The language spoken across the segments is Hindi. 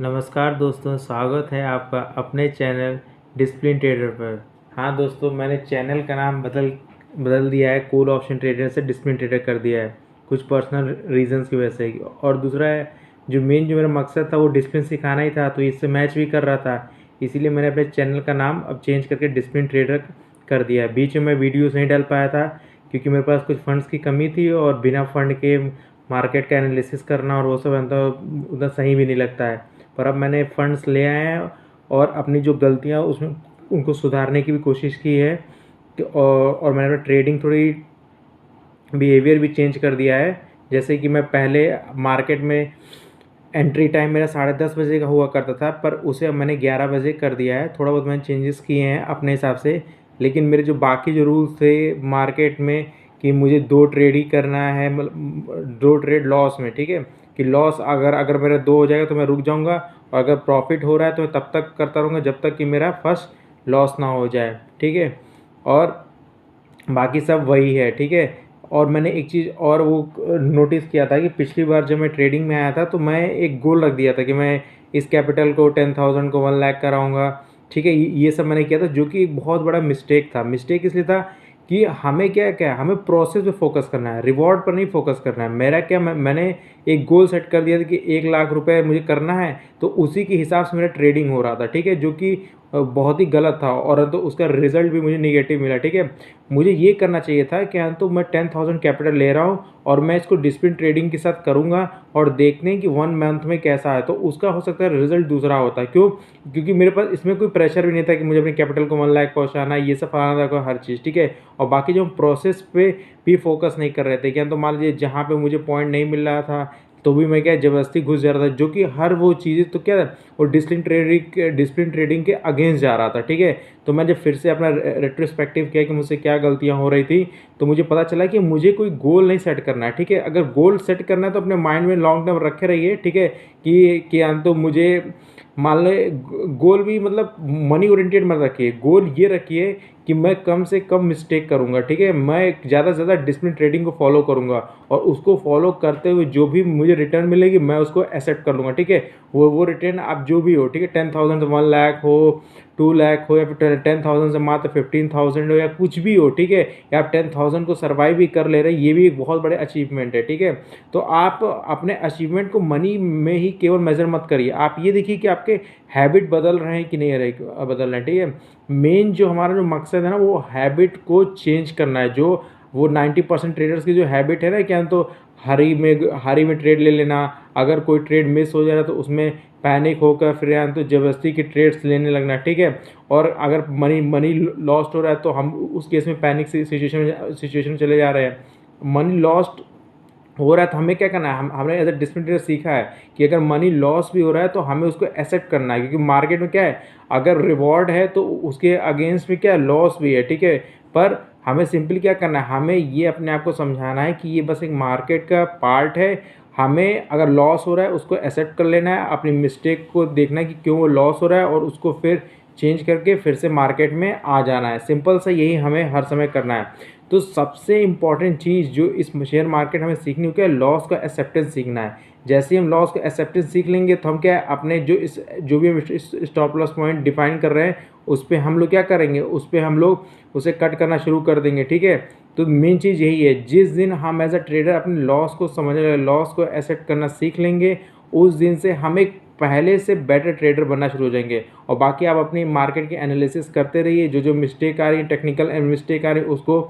नमस्कार दोस्तों, स्वागत है आपका अपने चैनल डिसिप्लिन ट्रेडर पर। हाँ दोस्तों, मैंने चैनल का नाम बदल दिया है। कूल ऑप्शन ट्रेडर से डिसिप्लिन ट्रेडर कर दिया है, कुछ पर्सनल रीजंस की वजह से। और दूसरा है, जो मेरा मकसद था वो डिसिप्लिन सिखाना ही था, तो इससे मैच भी कर रहा था। इसीलिए मैंने अपने चैनल का नाम अब चेंज करके डिसिप्लिन ट्रेडर कर दिया है। बीच में मैं वीडियोज़ नहीं डाल पाया था क्योंकि मेरे पास कुछ फंड्स की कमी थी, और बिना फंड के मार्केट का एनालिसिस करना और वो सब उतना सही भी नहीं लगता है। पर अब मैंने फ़ंड्स ले आए हैं और अपनी जो गलतियाँ उसमें उनको सुधारने की भी कोशिश की है और मैंने ट्रेडिंग थोड़ी बिहेवियर भी चेंज कर दिया है। जैसे कि मैं पहले मार्केट में एंट्री टाइम मेरा 10:30 बजे का हुआ करता था, पर उसे अब मैंने 11 बजे कर दिया है। थोड़ा बहुत मैंने चेंजेस किए हैं अपने हिसाब से, लेकिन मेरे जो बाकी जो रूल्स थे मार्केट में कि मुझे 2 ट्रेड ही करना है, मतलब 2 ट्रेड लॉस में, ठीक है, कि लॉस अगर मेरा 2 हो जाएगा तो मैं रुक जाऊंगा, और अगर प्रॉफिट हो रहा है तो मैं तब तक करता रहूँगा जब तक कि मेरा फर्स्ट लॉस ना हो जाए, ठीक है। और बाकी सब वही है, ठीक है। और मैंने एक चीज़ और वो नोटिस किया था कि पिछली बार जब मैं ट्रेडिंग में आया था तो मैं एक गोल रख दिया था कि मैं इस कैपिटल को 10,000 को 1 लाख कराऊंगा, ठीक है। ये सब मैंने किया था, जो कि एक बहुत बड़ा मिस्टेक था। मिस्टेक इसलिए था कि हमें क्या हमें प्रोसेस पे फोकस करना है, रिवॉर्ड पर नहीं फोकस करना है। मेरा क्या, मैंने एक गोल सेट कर दिया था कि 1 लाख रुपए मुझे करना है, तो उसी के हिसाब से मेरा ट्रेडिंग हो रहा था, ठीक है, जो कि बहुत ही गलत था, और तो उसका रिजल्ट भी मुझे निगेटिव मिला, ठीक है। मुझे ये करना चाहिए था कि तो मैं 10,000 कैपिटल ले रहा हूँ और मैं इसको डिसिप्लिन ट्रेडिंग के साथ करूँगा और देखते हैं कि 1 मंथ में कैसा है, तो उसका हो सकता है रिजल्ट दूसरा होता है। क्यों? क्योंकि मेरे पास इसमें कोई प्रेशर भी नहीं था कि मुझे अपने कैपिटल को 1 लाख पहुँचाना है, ये सब फलाना था हर चीज़, ठीक है। और बाकी जो हम प्रोसेस पे भी फोकस नहीं कर रहे थे, क्या तो मान लीजिए जहाँ पे मुझे पॉइंट नहीं मिल रहा था तो भी मैं क्या ज़बरदस्ती घुस जा रहा था, जो कि हर वो चीज़ें तो क्या वो डिसिप्लिन ट्रेडिंग के अगेंस्ट जा रहा था, ठीक है। तो मैं जब फिर से अपना रेट्रोस्पेक्टिव किया कि मुझसे क्या गलतियां हो रही थी, तो मुझे पता चला कि मुझे कोई गोल नहीं सेट करना है, ठीक है। अगर गोल सेट करना है तो अपने माइंड में लॉन्ग टर्म रखे रहिए, ठीक है, कि तो मुझे मान ले गोल भी मतलब मनी ओरिएंटेड मत रखिए। गोल ये रखिए कि मैं कम से कम मिस्टेक करूंगा, ठीक है। मैं ज़्यादा से ज़्यादा डिसिप्लिन ट्रेडिंग को फॉलो करूंगा, और उसको फॉलो करते हुए जो भी मुझे रिटर्न मिलेगी मैं उसको एक्सेप्ट कर लूँगा, ठीक है। वो रिटर्न आप जो भी हो, ठीक है, 10,000 से 1 लाख हो, 2 लाख हो, या फिर 10,000 से मात्र 15,000 हो, या कुछ भी हो, ठीक है, या आप 10,000 को सर्वाइव भी कर ले रहे हैं, ये भी एक बहुत बड़े अचीवमेंट है, ठीक है। तो आप अपने अचीवमेंट को मनी में ही केवल मेजर मत करिए, आप ये देखिए कि आपके हैबिट बदल रहे हैं कि नहीं बदल रहे हैं, ठीक है। मेन जो हमारा जो मकसद है ना, वो हैबिट को चेंज करना है। जो वो 90% ट्रेडर्स की जो हैबिट है ना, क्या तो हरी में ट्रेड ले लेना, अगर कोई ट्रेड मिस हो जा रहा है तो उसमें पैनिक होकर फिर या तो ज़बरदस्ती की ट्रेड्स लेने लगना, ठीक है। और अगर मनी लॉस्ट हो रहा है तो हम उस केस में पैनिक सिचुएशन चले जा रहे हैं। मनी लॉस्ट हो रहा है तो हमें क्या करना है, हमने एज ए डिसिप्लिन ट्रेडर सीखा है कि अगर मनी लॉस भी हो रहा है तो हमें उसको एक्सेप्ट करना है, क्योंकि मार्केट में क्या है, अगर रिवॉर्ड है तो उसके अगेंस्ट में क्या लॉस भी है, ठीक है। पर हमें सिंपली क्या करना है, हमें ये अपने आप को समझाना है कि ये बस एक मार्केट का पार्ट है। हमें अगर लॉस हो रहा है उसको एक्सेप्ट कर लेना है, अपनी मिस्टेक को देखना है कि क्यों वो लॉस हो रहा है, और उसको फिर चेंज करके फिर से मार्केट में आ जाना है। सिंपल सा यही हमें हर समय करना है। तो सबसे इम्पॉर्टेंट चीज़ जो इस शेयर मार्केट हमें सीखनी हो, क्या लॉस का एक्सेप्टेंस सीखना है। जैसे ही हम लॉस का एक्सेप्टेंस सीख लेंगे तो हम क्या है, अपने जो भी हम स्टॉप लॉस पॉइंट डिफाइन कर रहे हैं उस पर हम लोग क्या करेंगे, उस पर हम लोग उसे कट करना शुरू कर देंगे, ठीक है। तो मेन चीज़ यही है, जिस दिन हम एज अ ट्रेडर अपने लॉस को समझ लॉस को एक्सेप्ट करना सीख लेंगे, उस दिन से हम एक पहले से बेटर ट्रेडर बनना शुरू हो जाएंगे। और बाकी आप अपनी मार्केट की एनालिसिस करते रहिए, जो जो मिस्टेक आ रही है, टेक्निकल मिस्टेक आ रही है, उसको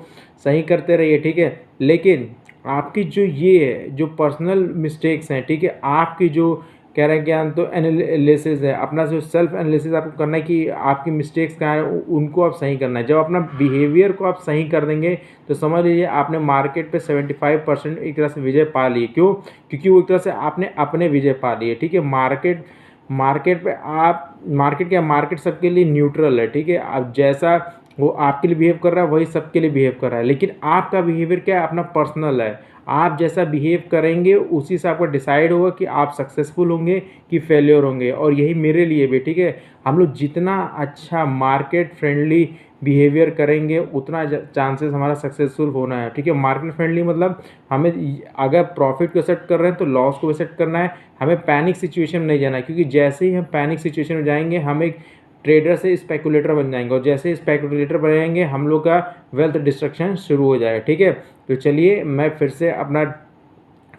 सही करते रहिए, ठीक है। लेकिन आपकी जो ये है, जो पर्सनल मिस्टेक्स हैं, ठीक है, आपकी जो कह रहे हैं ज्ञान तो एनालिसिस है, अपना जो सेल्फ एनालिसिस आपको करना है कि आपकी मिस्टेक्स कहाँ हैं, उनको आप सही करना है। जब अपना बिहेवियर को आप सही कर देंगे तो समझ लीजिए आपने मार्केट पे 75% एक तरह से विजय पा लिए। क्यों? क्योंकि वो एक तरह से आपने अपने विजय पा लिए, ठीक है। मार्केट पे आप मार्केट सबके लिए न्यूट्रल है, ठीक है। आप जैसा वो आपके लिए बिहेव कर रहा है वही सबके लिए बिहेव कर रहा है, लेकिन आपका बिहेवियर क्या है, अपना पर्सनल है। आप जैसा बिहेव करेंगे उसी से आपका डिसाइड होगा कि आप सक्सेसफुल होंगे कि फेलियर होंगे। और यही मेरे लिए भी, ठीक है। हम लोग जितना अच्छा मार्केट फ्रेंडली बिहेवियर करेंगे उतना चांसेस हमारा सक्सेसफुल होना है, ठीक है। मार्केट फ्रेंडली मतलब हमें अगर प्रॉफिट को एक्सेप्ट कर रहे हैं तो लॉस को एक्सेप्ट करना है, हमें पैनिक सिचुएशन में नहीं जाना है, क्योंकि जैसे ही हम पैनिक सिचुएशन में जाएंगे हम एक ट्रेडर से स्पेकुलेटर बन जाएंगे, और जैसे स्पेकुलेटर बनेंगे हम लोग का वेल्थ डिस्ट्रक्शन शुरू हो जाएगा, ठीक है। तो चलिए मैं फिर से अपना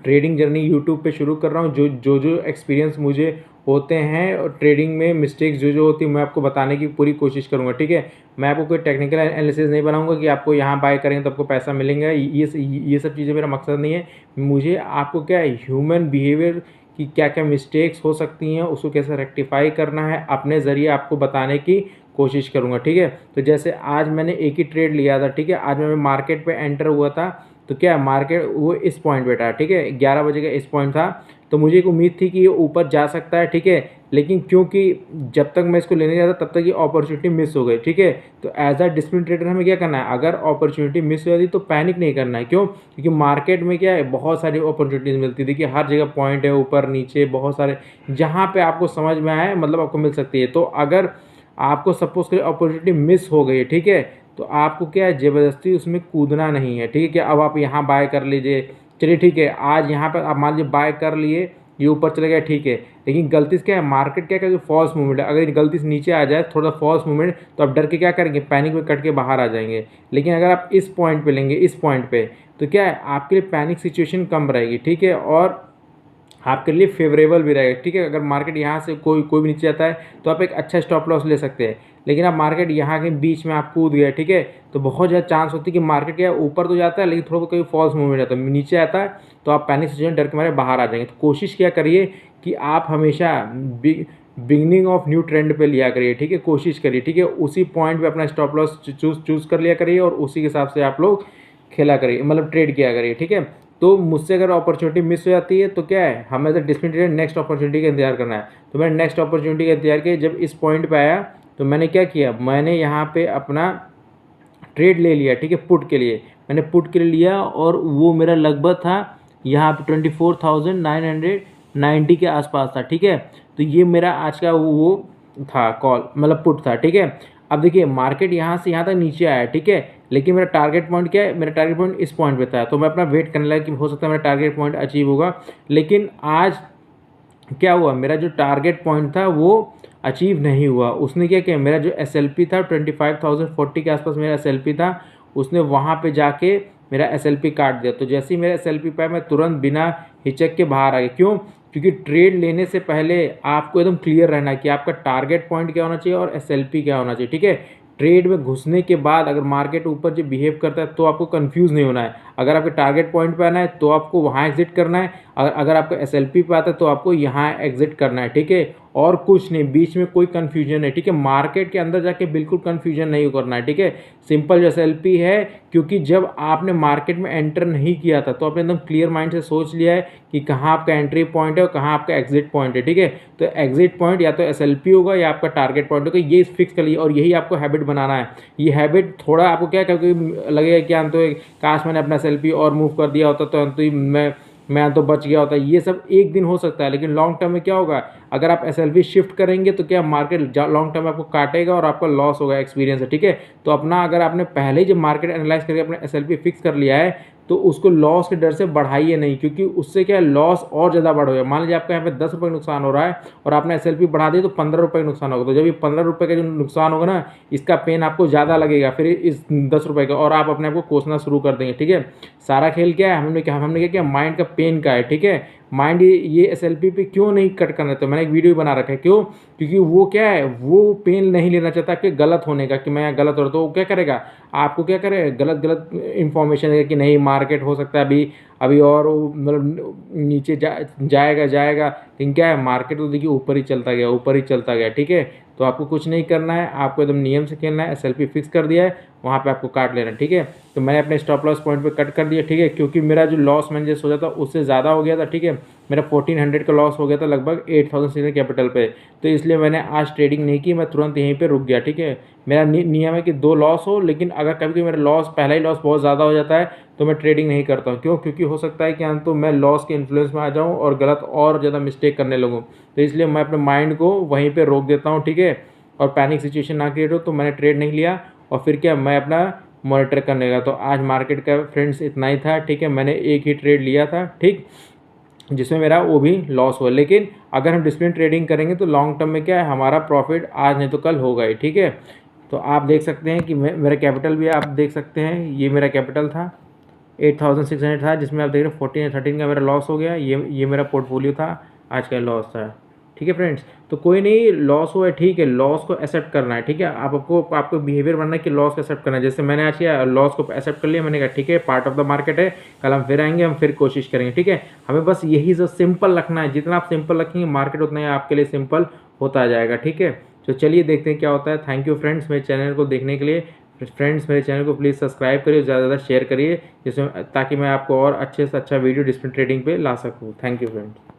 ट्रेडिंग जर्नी यूट्यूब पे शुरू कर रहा हूँ। जो एक्सपीरियंस मुझे होते हैं और ट्रेडिंग में मिस्टेक्स जो होती है मैं आपको बताने की पूरी कोशिश करूँगा, ठीक है। मैं आपको कोई टेक्निकल एनालिसिस नहीं बनाऊंगा कि आपको यहाँ बाय करेंगे तो आपको पैसा मिलेंगे, ये सब चीज़ें मेरा मकसद नहीं है। मुझे आपको क्या है, ह्यूमन बिहेवियर की क्या क्या मिस्टेक्स हो सकती हैं उसको कैसे रेक्टिफाई करना है अपने ज़रिए आपको बताने की कोशिश करूँगा, ठीक है। तो जैसे आज मैंने एक ही ट्रेड लिया था, ठीक है। आज मैं मार्केट पे एंटर हुआ था, तो क्या मार्केट वो इस पॉइंट पे था, ठीक है। 11 बजे का इस पॉइंट था, तो मुझे एक उम्मीद थी कि ये ऊपर जा सकता है, ठीक है। लेकिन क्योंकि जब तक मैं इसको लेने जाता तब तक ये अपॉर्चुनिटी मिस हो गई, ठीक है। तो एज अ डिसिप्लिन ट्रेडर हमें क्या करना है, अगर अपॉर्चुनिटी मिस हो जाती तो पैनिक नहीं करना है। क्यों? क्योंकि मार्केट में क्या है, बहुत सारी अपॉर्चुनिटीज़ मिलती थी कि हर जगह पॉइंट है, ऊपर नीचे बहुत सारे, जहाँ पे आपको समझ में आए मतलब आपको मिल सकती है। तो अगर आपको सपोज करिए अपॉर्चुनिटी मिस हो गई है, ठीक है, तो आपको क्या है, ज़बरदस्ती उसमें कूदना नहीं है, ठीक है। क्या अब आप यहाँ बाय कर लीजिए, चलिए ठीक है, आज यहाँ पर आप मान लीजिए बाय कर लिए, ये ऊपर चले गया, ठीक है। लेकिन गलती से क्या है, मार्केट क्या करेगी, फॉल्स मूवमेंट है, अगर गलती से नीचे आ जाए थोड़ा फॉल्स मूवमेंट, तो आप डर के क्या करेंगे, पैनिक में कट के बाहर आ जाएंगे। लेकिन अगर आप इस पॉइंट पे लेंगे, इस पॉइंट पे, तो क्या है, आपके लिए पैनिक सिचुएशन कम रहेगी, ठीक है, और आपके लिए फेवरेबल भी रहेगा, ठीक है। अगर मार्केट यहाँ से कोई भी नीचे जाता है तो आप एक अच्छा स्टॉप लॉस ले सकते हैं। लेकिन अब मार्केट यहाँ के बीच में आप कूद गए, ठीक है, तो बहुत ज़्यादा चांस होती है कि मार्केट क्या ऊपर तो जाता है लेकिन थोड़ा कोई फॉल्स मूवमेंट आता है, नीचे आता है, तो आप पैनिक सिचुएशन डर के मारे बाहर आ जाएंगे। तो कोशिश क्या करिए कि आप हमेशा बिगनिंग ऑफ न्यू ट्रेंड पे लिया करिए, ठीक है, कोशिश करिए, ठीक है, उसी पॉइंट पे अपना स्टॉप लॉस चूज़ कर लिया करिए और उसी के हिसाब से आप लोग खेला करिए, मतलब ट्रेड किया करिए, ठीक है। तो मुझसे अगर अपॉर्चुनिटी मिस हो जाती है तो क्या है, हमें as a discipline trader next opportunity का इंतजार करना है। तो मैंने नेक्स्ट अपॉर्चुनिटी का इंतजार किया, जब इस पॉइंट पे आया तो मैंने क्या किया, मैंने यहाँ पे अपना ट्रेड ले लिया, ठीक है, पुट के लिए मैंने पुट के लिए लिया, और वो मेरा लगभग था यहाँ पे 24,990 के आसपास था, ठीक है। तो ये मेरा आज का वो था कॉल, मतलब पुट था, ठीक है। अब देखिए मार्केट यहाँ से यहाँ तक नीचे आया, ठीक है, लेकिन मेरा टारगेट पॉइंट क्या है, मेरा टारगेट पॉइंट इस पॉइंट पे था, तो मैं अपना वेट करने लगा कि हो सकता है मेरा टारगेट पॉइंट अचीव होगा। लेकिन आज क्या हुआ, मेरा जो टारगेट पॉइंट था वो अचीव नहीं हुआ। उसने क्या किया, मेरा जो SLP था 25,040 के आसपास मेरा SLP था, उसने वहाँ पे जाके मेरा SLP काट दिया। तो जैसे ही मेरा SLP पाया मैं तुरंत बिना हिचक के बाहर आ गया। क्यों? क्योंकि ट्रेड लेने से पहले आपको एकदम क्लियर रहना है कि आपका टारगेट पॉइंट क्या होना चाहिए और SLP क्या होना चाहिए, ठीक है। ट्रेड में घुसने के बाद अगर मार्केट ऊपर जो बिहेव करता है तो आपको कंफ्यूज नहीं होना है। अगर आपके टारगेट पॉइंट पे आना है तो आपको वहाँ एग्जिट करना है, अगर आपका SLP पे आता है तो आपको यहाँ एग्जिट करना है, ठीक है, और कुछ नहीं, बीच में कोई कन्फ्यूजन है, ठीक है। मार्केट के अंदर जाके बिल्कुल कन्फ्यूजन नहीं करना है, ठीक है। सिंपल जो SLP है, क्योंकि जब आपने मार्केट में एंटर नहीं किया था तो आपने एकदम क्लियर माइंड से सोच लिया है कि कहाँ आपका एंट्री पॉइंट है और कहाँ आपका एग्जिट पॉइंट है, ठीक है। तो एग्जिट पॉइंट या तो SLP होगा या आपका टारगेट पॉइंट होगा, ये फिक्स कर लीजिए, और यही आपको हैबिट बनाना है। ये हैबिट थोड़ा आपको क्या क्योंकि लगेगा कि तो काश मैंने अपना SLP और मूव कर दिया होता तो मैं तो बच गया होता। ये सब एक दिन हो सकता है, लेकिन लॉन्ग टर्म में क्या होगा, अगर आप SLP शिफ्ट करेंगे तो क्या मार्केट लॉन्ग टर्म में आपको काटेगा और आपका लॉस होगा, एक्सपीरियंस है, ठीक है। तो अपना अगर आपने पहले ही जब मार्केट एनालाइज करके अपना SLP फिक्स कर लिया है तो उसको लॉस के डर से बढ़ाइए नहीं, क्योंकि उससे क्या है, लॉस और ज़्यादा बढ़ गया। मान लीजिए आपका यहाँ पे 10 रुपये का नुकसान हो रहा है और आपने SLP बढ़ा दिया तो 15 रुपये का नुकसान होगा। तो जब ये 15 रुपये का जो नुकसान होगा ना, इसका पेन आपको ज़्यादा लगेगा फिर इस 10 रुपये का, और आप अपने आप को कोसना शुरू कर देंगे, ठीक है। सारा खेल क्या है, हमने क्या किया, माइंड का पेन का है, ठीक है। माइंड ये SLP पे क्यों नहीं कट करना, तो मैंने एक वीडियो बना रखा है, क्यों, क्योंकि वो क्या है, वो पेन नहीं लेना चाहता कि गलत होने का, कि मैं गलत हो रहा, तो वो क्या करेगा, आपको क्या करेगा, गलत इन्फॉर्मेशन देगा कि नहीं मार्केट हो सकता है अभी और मतलब नीचे जाएगा। लेकिन क्या है, मार्केट तो देखिए ऊपर ही चलता गया, ठीक है। तो आपको कुछ नहीं करना है, आपको एकदम नियम से खेलना है। SLP फिक्स कर दिया है, वहाँ पे आपको काट लेना है, ठीक है। तो मैंने अपने स्टॉप लॉस पॉइंट पे कट कर दिया, ठीक है, क्योंकि मेरा जो लॉस मैंने जो सोचा था उससे ज़्यादा हो गया था, ठीक है। मेरा 1400 का लॉस हो गया था लगभग 8000 शेयर कैपिटल पे, तो इसलिए मैंने आज ट्रेडिंग नहीं की, मैं तुरंत यहीं पे रुक गया, ठीक है। मेरा नियम है कि 2 लॉस हो, लेकिन अगर कभी मेरा पहला ही लॉस बहुत ज़्यादा हो जाता है तो मैं ट्रेडिंग नहीं करता हूँ। क्यों? क्योंकि हो सकता है कि तो मैं लॉस के इन्फ्लुएंस में आ जाऊँ और गलत और ज़्यादा मिस्टेक करने लगूँ, तो इसलिए मैं अपने माइंड को वहीं पर रोक देता हूँ, ठीक है, और पैनिक सिचुएशन ना क्रिएट हो। तो मैंने ट्रेड नहीं लिया और फिर क्या मैं अपना मॉनिटर करने लगा। तो आज मार्केट का फ्रेंड्स इतना ही था, ठीक है। मैंने एक ही ट्रेड लिया था, ठीक, जिसमें मेरा वो भी लॉस हुआ। लेकिन अगर हम डिसिप्लिन ट्रेडिंग करेंगे तो लॉन्ग टर्म में क्या है, हमारा प्रॉफिट आज नहीं तो कल होगा ही, ठीक है। तो आप देख सकते हैं कि मेरा कैपिटल भी आप देख सकते हैं, ये मेरा कैपिटल था 8600 था, जिसमें आप देख रहे हैं 14 या 13 का मेरा लॉस हो गया। ये मेरा पोर्टफोलियो था, आज का लॉस था, ठीक है फ्रेंड्स। तो कोई नहीं, लॉस हुआ है, ठीक है, लॉस को एक्सेप्ट करना है, ठीक है। आपको बिहेवियर बनना है कि लॉस को एक्सेप्ट करना है। जैसे मैंने आज किया, लॉस को एक्सेप्ट कर लिया, मैंने कहा ठीक है, पार्ट ऑफ द मार्केट है, कल हम फिर आएंगे, हम फिर कोशिश करेंगे, ठीक है। हमें बस यही जो सिंपल रखना है, जितना आप सिंपल रखेंगे मार्केट उतना ही आपके लिए सिंपल होता जाएगा, ठीक है। तो चलिए देखते हैं क्या होता है। थैंक यू फ्रेंड्स मेरे चैनल को देखने के लिए। फ्रेंड्स मेरे चैनल को प्लीज़ सब्सक्राइब करिए, ज़्यादा से ज़्यादा शेयर करिए, जिसमें ताकि मैं आपको और अच्छे से अच्छा वीडियो डिसिप्लिन ट्रेडिंग पे ला सकूँ। Thank you friends.